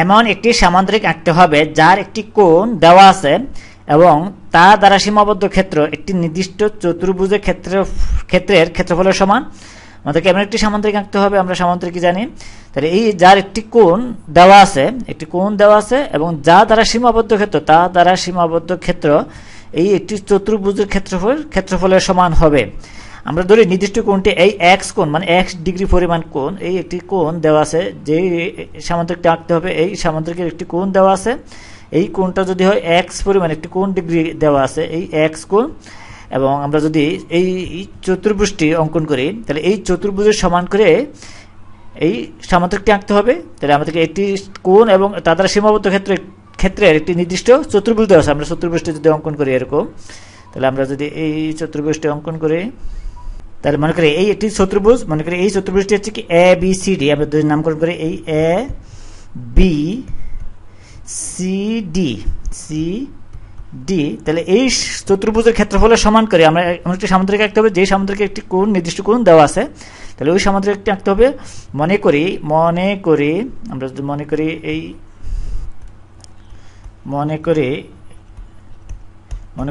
এমন একটি সামান্তরিক আঁকতে হবে যার একটি কোণ দেওয়া আছে এবং তা দ্বারা সীমাবদ্ধ ক্ষেত্র একটি নির্দিষ্ট চতুর্ভুজের ক্ষেত্রের ক্ষেত্রফলের সমান। আমাদেরকে এমন একটি সামান্তরিক আঁকতে হবে, আমরা সামান্তরিক জানি। তাহলে এই যার একটি কোণ দেওয়া আছে, এবং যা দ্বারা সীমাবদ্ধ ক্ষেত্র, তা দ্বারা সীমাবদ্ধ ক্ষেত্র এই একটি চতুর্ভুজের ক্ষেত্রফলের সমান হবে। আমরা ধরি নির্দিষ্ট কোণটি এই এক্স কোণ, মানে এক্স ডিগ্রি পরিমাণ কোণ, এই একটি কোণ দেওয়া আছে, যে সামান্তরিকটা আঁকতে হবে এই সামান্তরিকের একটি কোণ দেওয়া আছে। এই কোণটা যদি হয় এক্স পরিমাণ একটি কোণ ডিগ্রি দেওয়া আছে, এই এক্স কোণ, এবং আমরা যদি এই চতুর্ভুজটি অঙ্কন করি তাহলে এই চতুর্ভুজের সমান করে এই সামান্তরিকটি আঁকতে হবে। তাহলে আমাদেরকে একটি কোণ এবং তার দ্বারা সীমাবদ্ধ ক্ষেত্রের একটি নির্দিষ্ট চতুর্ভুজ দেওয়া আছে। আমরা চতুর্ভুজটি যদি অঙ্কন করি এরকম, তাহলে আমরা যদি এই চতুর্ভুজটি অঙ্কন করি, তাহলে মনে করি এই একটি চতুর্ভুজ, মনে করি এই চতুর্ভুজটি হচ্ছে কি এ বি সি ডি, আমরা দুই নামকরণ করি এই এ বি সি ডি। তাহলে এই চতুর্ভুজের ক্ষেত্রফলের সমান করে আমরা এমন একটি সামান্তরিক আঁকতে হবে, যে সামান্তরিকের একটি কোণ নির্দিষ্ট কোণ দেওয়া আছে। তাহলে ওই সামান্তরিকটি আঁকতে হবে। মনে করি আমরা যদি মনে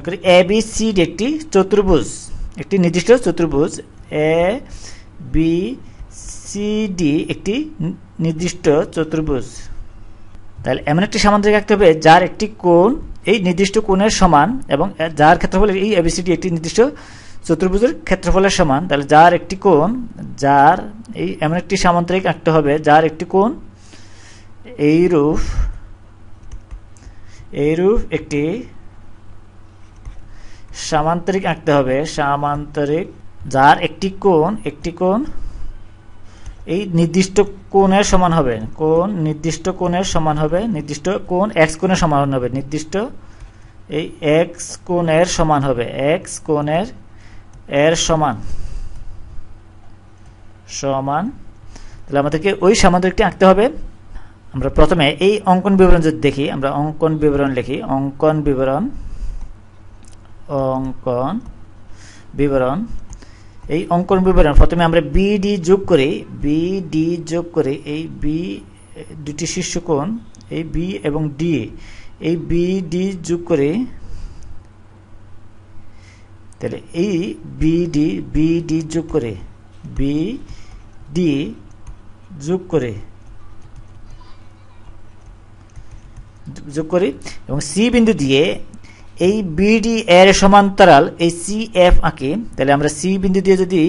করি এ বি সি ডি একটি চতুর্ভুজ, একটি নির্দিষ্ট চতুর্ভুজ, এ বি সি ডি একটি নির্দিষ্ট চতুর্ভুজ। তাহলে এমন একটি সামান্তরিক আঁকতে হবে যার একটি কোণ এই নির্দিষ্ট কোণের সমান এবং যার ক্ষেত্রফল এই এবিসিডি একটি নির্দিষ্ট চতুর্ভুজের ক্ষেত্রফলের সমান। তাহলে যার একটি কোণ, এমন একটি সামান্তরিক আঁকতে হবে যার একটি কোণ এইরূপ একটি সামান্তরিক আঁকতে হবে, যার একটি কোণ এই নির্দিষ্ট কোণের সমান হবে, নির্দিষ্ট কোণ এক্স কোণের সমান হবে, নির্দিষ্ট এই এক্স কোণের সমান হবে, এক্স কোণের সমান। তাহলে আমাদেরকে ওই সামান্তরিকটি আঁকতে হবে। আমরা প্রথমে এই অঙ্কন বিবরণ যদি দেখি, আমরা অঙ্কন বিবরণ লিখি, অঙ্কন বিবরণ। এই অঙ্কন বিবরণ প্রথমে আমরা বিডি যোগ করি, এই বি দুটি শীর্ষকোণ, এই বি এবং ডি, এই বিডি যোগ করি। তাহলে এই বিডি যোগ করি এবং সি বিন্দু দিয়ে এই বিডি এর সমান্তরাল এই সি এফ আঁকি। তাহলে আমরা সি বিন্দু দিয়ে যদি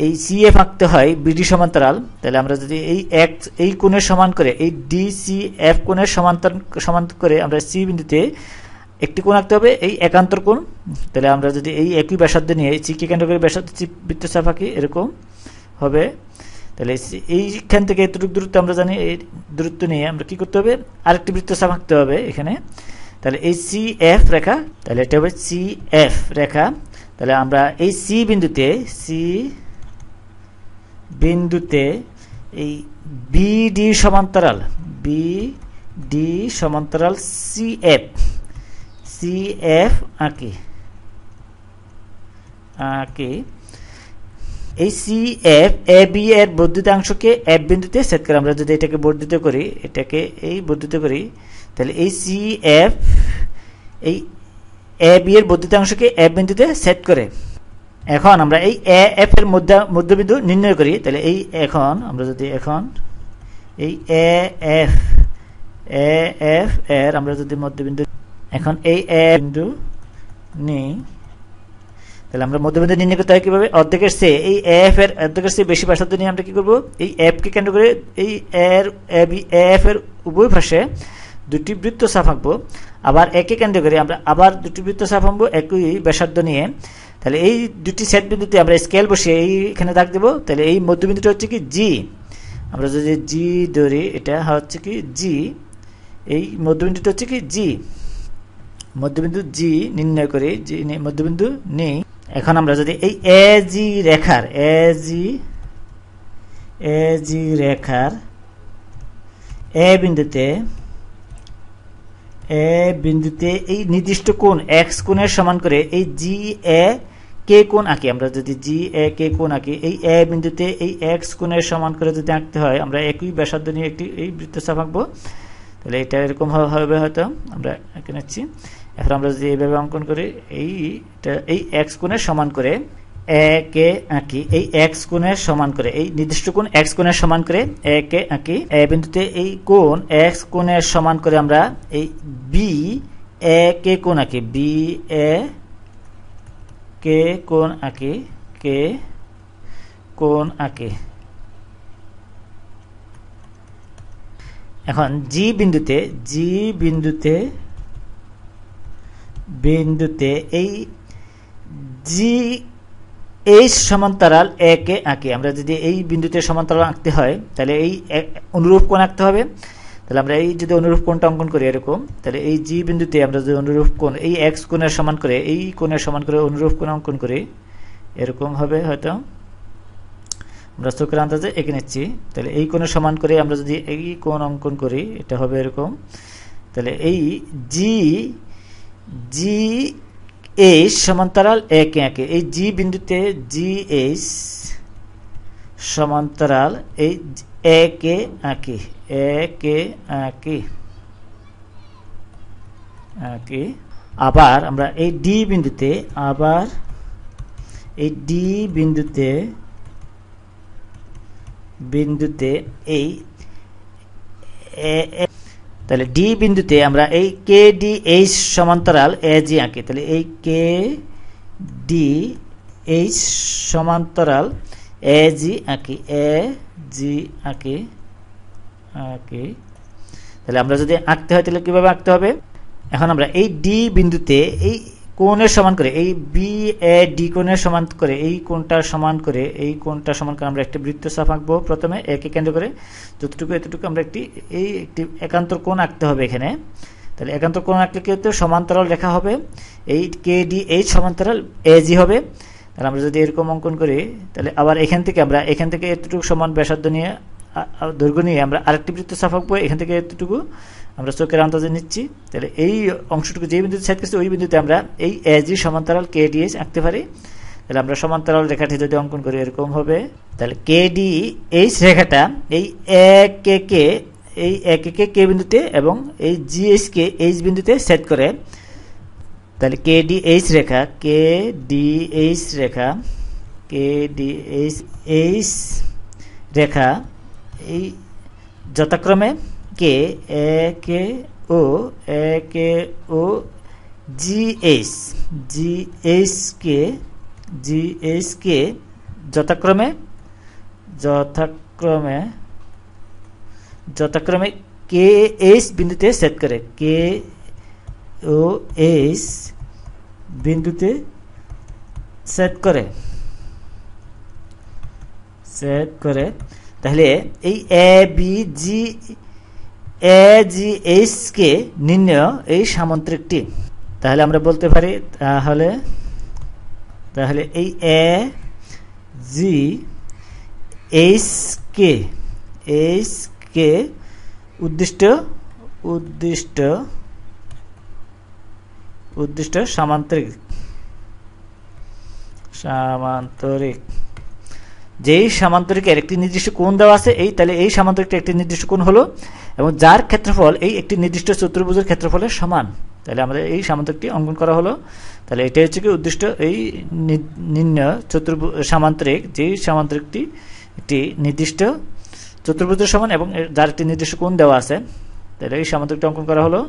এই সি এফ আঁকতে হয় বিডি সমান্তরাল, তাহলে আমরা যদি এই কোণের সমান করে এই ডি সি এফ কোণের সমান করে আমরা সি বিন্দুতে একটি কোণ আঁকতে হবে, এই একান্তর কোণ। তাহলে আমরা যদি এই একই ব্যাসার্ধ নিয়ে সিকে কেন্দ্র করে ব্যাসার্ধ বৃত্তচাপ আঁকি, এরকম হবে। তাহলে এইখান থেকে এতটুকু দূরত্ব আমরা জানি, এই দূরত্ব নিয়ে আমরা কি করতে হবে, আরেকটি বৃত্তচাপ আঁকতে হবে এখানে। তাহলে এই সি এফ রেখা, তাহলে এটা হবে সি এফ রেখা। তাহলে আমরা এই সি বিন্দুতে এই বিডি সমান্তরাল সি এফ আঁকি। এই সি এফ এ বি এর বর্ধিতাংশকে এফ বিন্দুতে সেট করে, আমরা যদি এটাকে বর্ধিত করি, তাহলে এই সি এফ এই এ বি এর বর্ধিতাংশকে এফ বিন্দুতে সেট করে। এখন আমরা এই এ এফ এর মধ্যবিন্দু নির্ণয় করি। তাহলে আমরা যদি এই এ এফ এর আমরা যদি মধ্যবিন্দু, এখন এই এ বিন্দু নিই, তাহলে আমরা মধ্যবিন্দু নির্ণয় করতে হয় কিভাবে, অর্ধেকের চেয়ে এই এফ এর অর্ধেকের চেয়ে বেশি ব্যাসার্ধ নিয়ে আমরা কি করব, এই এফ কে কেন্দ্র করে এই এফ এর উভয় পাশে দুটি বৃত্তচাপ আঁকবো, আবার একে কেন্দ্র করে আমরা আবার দুটি বৃত্তচাপ আঁকবো একই ব্যাসার্ধ নিয়ে। তাহলে এই দুটি সেট বিন্দুতে আমরা স্কেল বসিয়ে এইখানে দাগ দেবো। তাহলে এই মধ্যবিন্দুটা হচ্ছে কি জি, আমরা যদি জি ধরি, এটা হচ্ছে কি জি, এই মধ্যবিন্দুটা হচ্ছে কি জি, মধ্যবিন্দু জি নির্ণয় করি, মধ্যবিন্দু নেই। এখন আমরা যদি এই এ জি রেখার এ বিন্দুতে এই নির্দিষ্ট কোণ এক্স কোণের সমান করে এই জি এ কে কোণ আঁকি। আমরা যদি জি এ কে কোণ আঁকি, এই এ বিন্দুতে এই এক্স কোণের সমান করে যদি আঁকতে হয়, আমরা একই ব্যাসার্ধ নিয়ে এই বৃত্তচাপ আঁকবো। তাহলে এটা এরকম হবে হয়তো, আমরা এঁকে নিচ্ছি। এখন আমরা যদি এইভাবে অঙ্কন করি, এই এক্স কোণের সমান করে একে আঁকি, এই এক্স কোণের সমান করে, এই নির্দিষ্ট কোণ এক্স কোণের সমান করে একে আঁকি। এ বিন্দুতে এই কোণ এক্স কোণের সমান করে আমরা এই বি এ কে কোণ আঁকি, বি এ কে কোণ আঁকি, কে কোণ আঁকি। এখন জি বিন্দুতে এই জি এইচ সমান্তরাল একে আঁকি। আমরা যদি এই বিন্দুতে সমান্তরাল আঁকতে হয় তাহলে এই অনুরূপ কোণ আঁকতে হবে। তাহলে আমরা এই যদি অনুরূপ কোণটা অঙ্কন করি এরকম, তাহলে এই জি বিন্দুতে আমরা যদি অনুরূপ কোণ এই এক্স কোণের সমান করে, এই কোণের সমান করে অনুরূপ কোণ অঙ্কন করি, এরকম হবে হয়তো, আমরা চোখের আন্দাজে এঁকে নিচ্ছি। তাহলে এই কোণের সমান করে আমরা যদি এই কোণ অঙ্কন করি, এটা হবে এরকম। তাহলে এই জি এইচ সমান্তরাল একে আঁকি, এই জি বিন্দুতে জি এইচ সমান্তরাল এই একে আঁকি, আবার আমরা এই ডি বিন্দুতে, এই তাহলে ডি বিন্দুতে আমরা এই কে ডি এইচ সমান্তরাল এ জি আঁকি। তাহলে এই কে ডি এইচ সমান্তরাল এ জি আঁকি, তাহলে আমরা যদি আঁকতে হয় তাহলে কিভাবে আঁকতে হবে? এখন আমরা এই ডি বিন্দুতে এই কোণের সমান করে, এই বি এ ডি কোণের সমান করে, এই কোণটার সমান করে, আমরা একটি বৃত্তচাপ আঁকবো প্রথমে একে কেন্দ্র করে, যতটুকু এতটুকু আমরা একটি একান্তর কোণ আঁকতে হবে এখানে। তাহলে একান্তর কোণ আঁকলে কি হতে, সমান্তরাল রেখা হবে, এই কে ডি এইচ সমান্তরাল এ জি হবে। তাহলে আমরা যদি এরকম অঙ্কন করি, তাহলে আবার এখান থেকে এতটুকু সমান ব্যাসার্ধ নিয়ে, দৈর্ঘ্য নিয়ে আমরা আরেকটি বৃত্তচাপ আঁকবো, এখান থেকে এতটুকু আমরা চোখের আন্দাজে নিচ্ছি। তাহলে এই অংশটুকু যে বিন্দুতে ছেদ করছে ওই বিন্দুতে আমরা এই এজি সমান্তরাল কে ডি এইচ আঁকতে পারি। তাহলে আমরা সমান্তরাল রেখাটি যদি অঙ্কন করি এরকম হবে। তাহলে কে ডি এইচ রেখাটা এই একে কে বিন্দুতে এবং এই জি এইচ কে এইচ বিন্দুতে ছেদ করে। তাহলে কে ডি এইচ রেখা এই যথাক্রমে কে ও জি এইচ কে যথাক্রমে কে এইচ বিন্দুতে ছেদ করে, কে ও এইচ বিন্দুতে ছেদ করে। তাহলে এই এ জি এইচ কে নির্ণয় এই সামান্তরিকটি। তাহলে আমরা বলতে পারি, তাহলে এই এ জি এইচ কে উদ্দিষ্ট সামান্তরিক, যেই সামান্তরিকের একটি নির্দিষ্ট কোণ দেওয়া আছে, তাহলে এই সামান্তরিকটা একটি নির্দিষ্ট কোণ হলো এবং যার ক্ষেত্রফল এই একটি নির্দিষ্ট চতুর্ভুজের ক্ষেত্রফলের সমান। তাহলে আমাদের এই সামান্তরিকটি অঙ্কন করা হলো। তাহলে এটা হচ্ছে কি উদ্দিষ্ট এই নির্ণয় সামান্তরিক, যেই সামান্তরিকটি একটি নির্দিষ্ট চতুর্ভুজের সমান এবং যার একটি নির্দিষ্ট কোণ দেওয়া আছে। তাহলে এই সামান্তরিকটি অঙ্কন করা হলো।